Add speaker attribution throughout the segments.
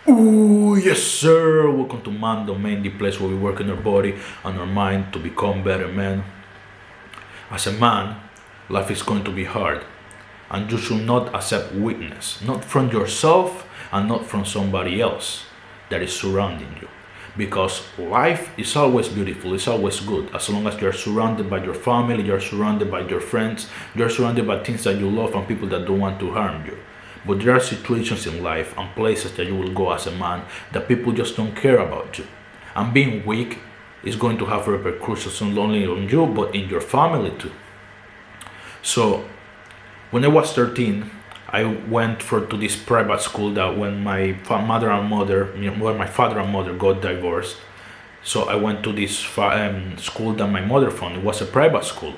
Speaker 1: Ooh, yes, sir. Welcome to Man Domain, the place where we work on our body and our mind to become better men. As a man, life is going to be hard, and you should not accept weakness, not from yourself and not from somebody else that is surrounding you. Because life is always beautiful, it's always good, as long as you're surrounded by your family, you're surrounded by your friends, you're surrounded by things that you love and people that don't want to harm you. But there are situations in life and places that you will go as a man that people just don't care about you. And being weak is going to have repercussions not only on you but in your family too. So when I was 13, I went to this private school that when my mother and mother, when my father and mother got divorced. So I went to this school that my mother found. It was a private school.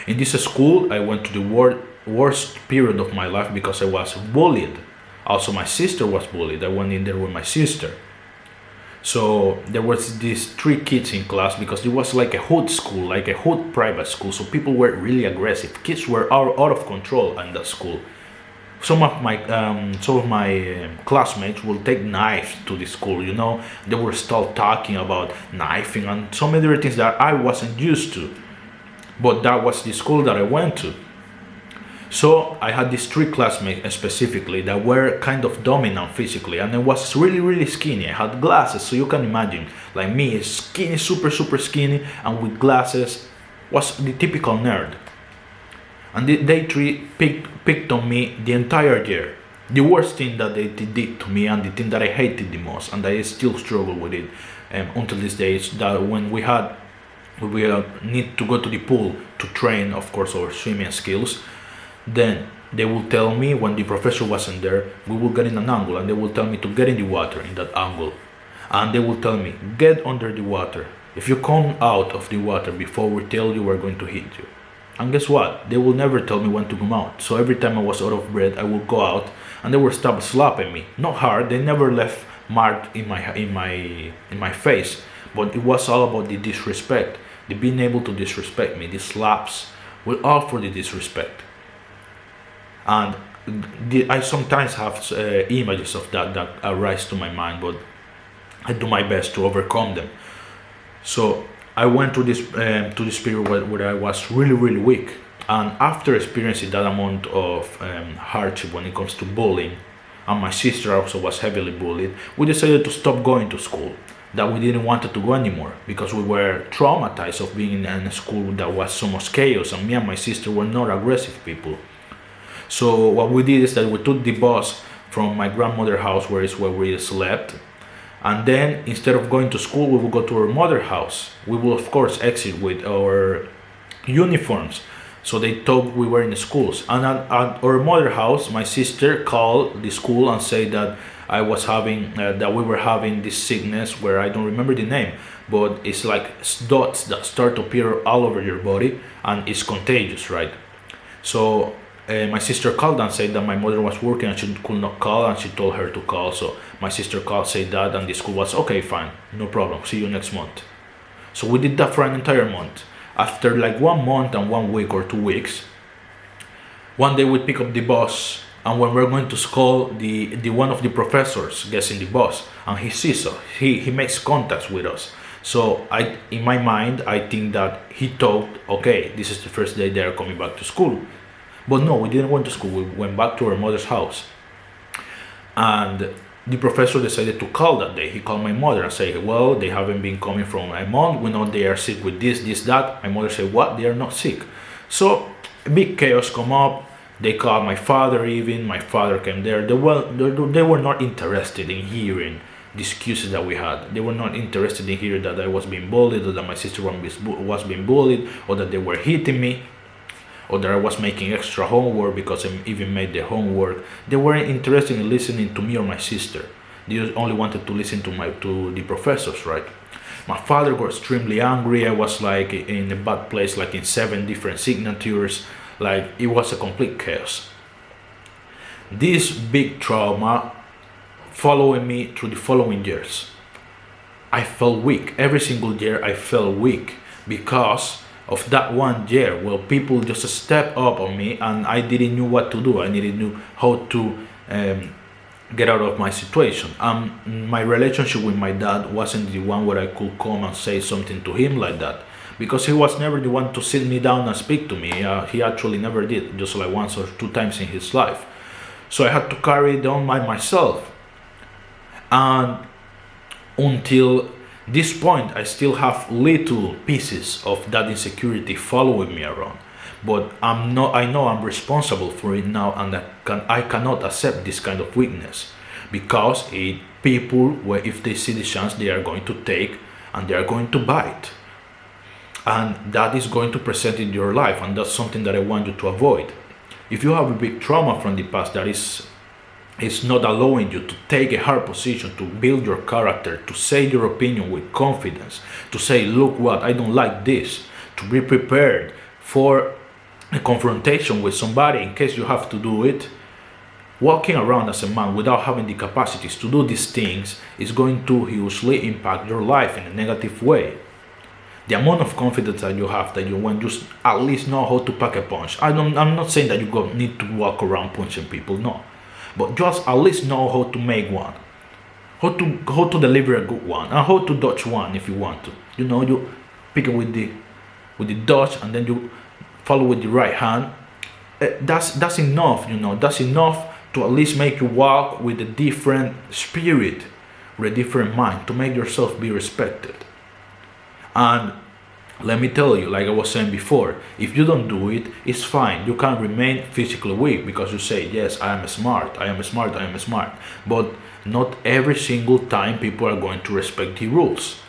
Speaker 1: In this school, I went to the worst period of my life because I was bullied. Also, my sister was bullied. I went in there with my sister. So there was these three kids in class because it was like a hood school, like a hood private school. So people were really aggressive. Kids were out of control in that school. Some of my classmates will take knives to the school. They will start talking about knifing and some other things that I wasn't used to. But that was the school that I went to. So I had these three classmates specifically that were kind of dominant physically, and I was really, really skinny. I had glasses, so you can imagine, like me, skinny, super, super skinny, and with glasses, was the typical nerd. And they three picked on me the entire year. The worst thing that they did to me, and the thing that I hated the most, and I still struggle with it until this day, is that when we need to go to the pool to train, of course, our swimming skills. Then they will tell me when the professor wasn't there, we will get in an angle and they will tell me to get in the water in that angle. And they will tell me, get under the water. If you come out of the water before we tell you, we're going to hit you. And guess what? They will never tell me when to come out. So every time I was out of breath, I would go out and they would stop slapping me. Not hard, they never left mark in my face. But it was all about the disrespect. The being able to disrespect me, the slaps were all for the disrespect. And I sometimes have images of that arise to my mind, but I do my best to overcome them. So I went to this period where I was really, really weak, and after experiencing that amount of hardship when it comes to bullying, and my sister also was heavily bullied, we decided to stop going to school. That we didn't want to go anymore because we were traumatized of being in a school that was so much chaos, and me and my sister were not aggressive people. So what we did is that we took the bus from my grandmother's house, where we slept, and then instead of going to school, we will go to our mother's house. We will of course exit with our uniforms, so they thought we were in the schools. And at our mother's house, my sister called the school and said that that we were having this sickness where I don't remember the name, but it's like dots that start to appear all over your body and it's contagious, right? So my sister called and said that my mother was working and she could not call, and she told her to call. So my sister called, said that, and the school was okay, fine, no problem, see you next month. So we did that for an entire month. After like 1 month and 1 week or 2 weeks, one day we pick up the bus, and when we're going to school, the one of the professors gets in the bus and he sees us. He makes contacts with us. So in my mind, I think that he thought, okay, this is the first day they are coming back to school. But no, we didn't went to school. We went back to our mother's house. And the professor decided to call that day. He called my mother and said, well, they haven't been coming from a month. We know they are sick with this, that. My mother said, what? They are not sick. So a big chaos come up. They called my father even. My father came there. They were not interested in hearing the excuses that we had. They were not interested in hearing that I was being bullied, or that my sister was being bullied, or that they were hitting me, or that I was making extra homework because I even made the homework. They weren't interested in listening to me or my sister. They just only wanted to listen to the professors, right? My father got extremely angry. I was like in a bad place, like in 7 different signatures. Like it was a complete chaos. This big trauma following me through the following years. I felt weak. Every single year I felt weak because of that one year where people just step up on me and I didn't know what to do. I didn't know how to get out of my situation. My relationship with my dad wasn't the one where I could come and say something to him like that, because he was never the one to sit me down and speak to me. He actually never did, just like once or two times in his life. So I had to carry it on by myself. And until this point, I still have little pieces of that insecurity following me around. But I know I'm responsible for it now, and I cannot accept this kind of weakness, because people, where if they see the chance, they are going to take and they are going to bite. And that is going to present in your life, and that's something that I want you to avoid. If you have a big trauma from the past that is not allowing you to take a hard position, to build your character, to say your opinion with confidence, to say, look what, I don't like this, to be prepared for a confrontation with somebody in case you have to do it. Walking around as a man without having the capacities to do these things is going to hugely impact your life in a negative way. The amount of confidence that you have, that you want, just at least know how to pack a punch. I'm not saying that you need to walk around punching people, no, but just at least know how to make one, how to deliver a good one, and how to dodge one if you want to. You pick it with the dodge, and then you follow with the right hand. That's enough. That's enough to at least make you walk with a different spirit, with a different mind, to make yourself be respected. And let me tell you, like I was saying before, if you don't do it, it's fine. You can remain physically weak because you say, yes, I am smart, I am smart, I am smart. But not every single time people are going to respect the rules.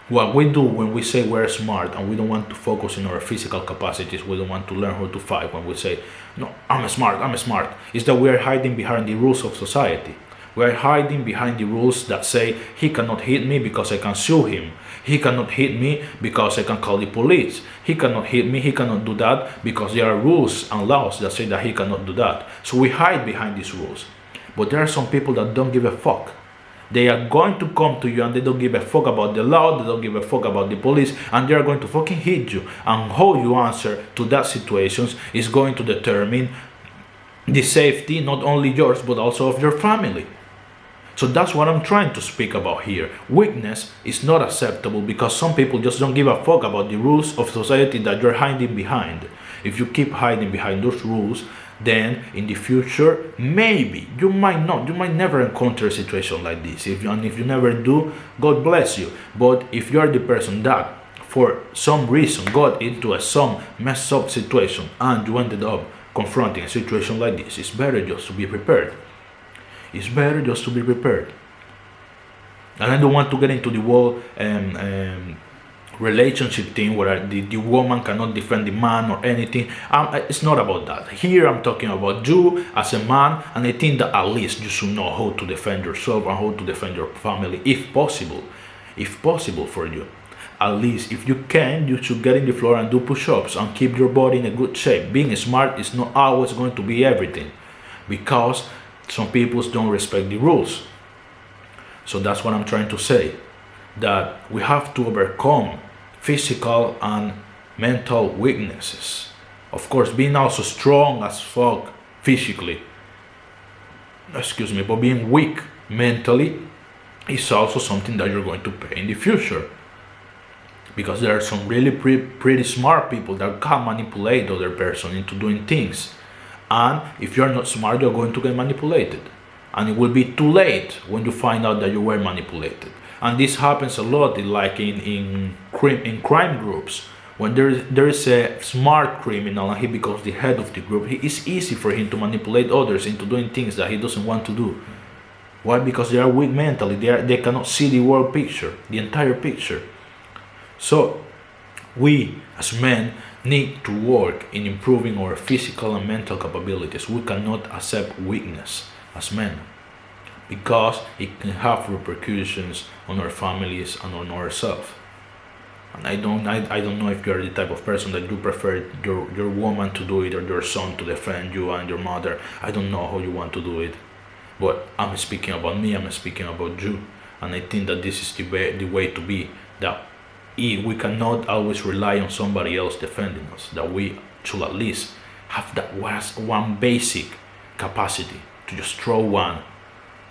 Speaker 1: What we do when we say we're smart and we don't want to focus on our physical capacities, we don't want to learn how to fight, when we say, no, I'm smart, is that we are hiding behind the rules of society. We are hiding behind the rules that say, he cannot hit me because I can sue him. He cannot hit me because I can call the police. He cannot hit me, he cannot do that because there are rules and laws that say that he cannot do that. So we hide behind these rules. But there are some people that don't give a fuck. They are going to come to you and they don't give a fuck about the law, they don't give a fuck about the police, and they are going to fucking hit you. And how you answer to that situations is going to determine the safety, not only yours, but also of your family. So that's what I'm trying to speak about here. Weakness is not acceptable because some people just don't give a fuck about the rules of society that you're hiding behind. If you keep hiding behind those rules, then in the future, maybe, you might never encounter a situation like this. If you never do, God bless you. But if you are the person that, for some reason, got into some messed up situation and you ended up confronting a situation like this, it's better just to be prepared. It's better just to be prepared. And I don't want to get into the whole relationship thing where the woman cannot defend the man or anything. It's not about that. Here I'm talking about you as a man, and I think that at least you should know how to defend yourself and how to defend your family, if possible. If possible for you. At least if you can, you should get in the floor and do push-ups and keep your body in a good shape. Being smart is not always going to be everything, because some people don't respect the rules. So that's what I'm trying to say, that we have to overcome physical and mental weaknesses. Of course, being also strong as fuck physically, but being weak mentally is also something that you're going to pay in the future. Because there are some really pretty smart people that can manipulate other person into doing things. And if you're not smart, you're going to get manipulated. And it will be too late when you find out that you were manipulated. And this happens a lot in crime groups. When there is a smart criminal and he becomes the head of the group, it's easy for him to manipulate others into doing things that he doesn't want to do. Why? Because they are weak mentally. They cannot see the world picture, the entire picture. So we as men need to work in improving our physical and mental capabilities. We cannot accept weakness as men, because it can have repercussions on our families and on ourselves. And I don't know if you're the type of person that you prefer your woman to do it or your son to defend you and your mother. I don't know how you want to do it, but I'm speaking about me, I'm speaking about you. And I think that this is the way to be, that we cannot always rely on somebody else defending us, that we should at least have that one basic capacity to just throw one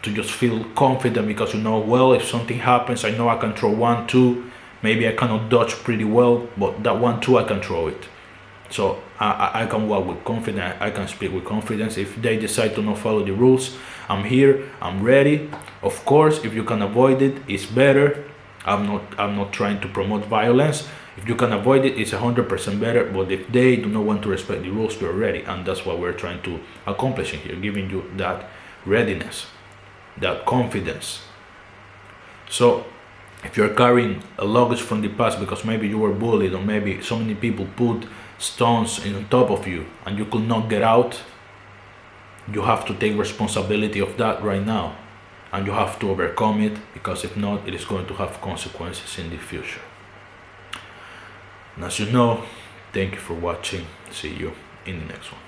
Speaker 1: to just feel confident because you know, well, if something happens, I know I can throw 1-2. Maybe I cannot dodge pretty well, but that 1-2 I can throw it. So I can walk with confidence. I can speak with confidence. If they decide to not follow the rules, I'm here. I'm ready. Of course, if you can avoid it, it's better. I'm not trying to promote violence. If you can avoid it, it's 100% better. But if they do not want to respect the rules, you're ready, and that's what we're trying to accomplish in here, giving you that readiness, that confidence. So if you're carrying a luggage from the past because maybe you were bullied or maybe so many people put stones on top of you and you could not get out, you have to take responsibility of that right now, and you have to overcome it, because if not, it is going to have consequences in the future. And as you know, thank you for watching. See you in the next one.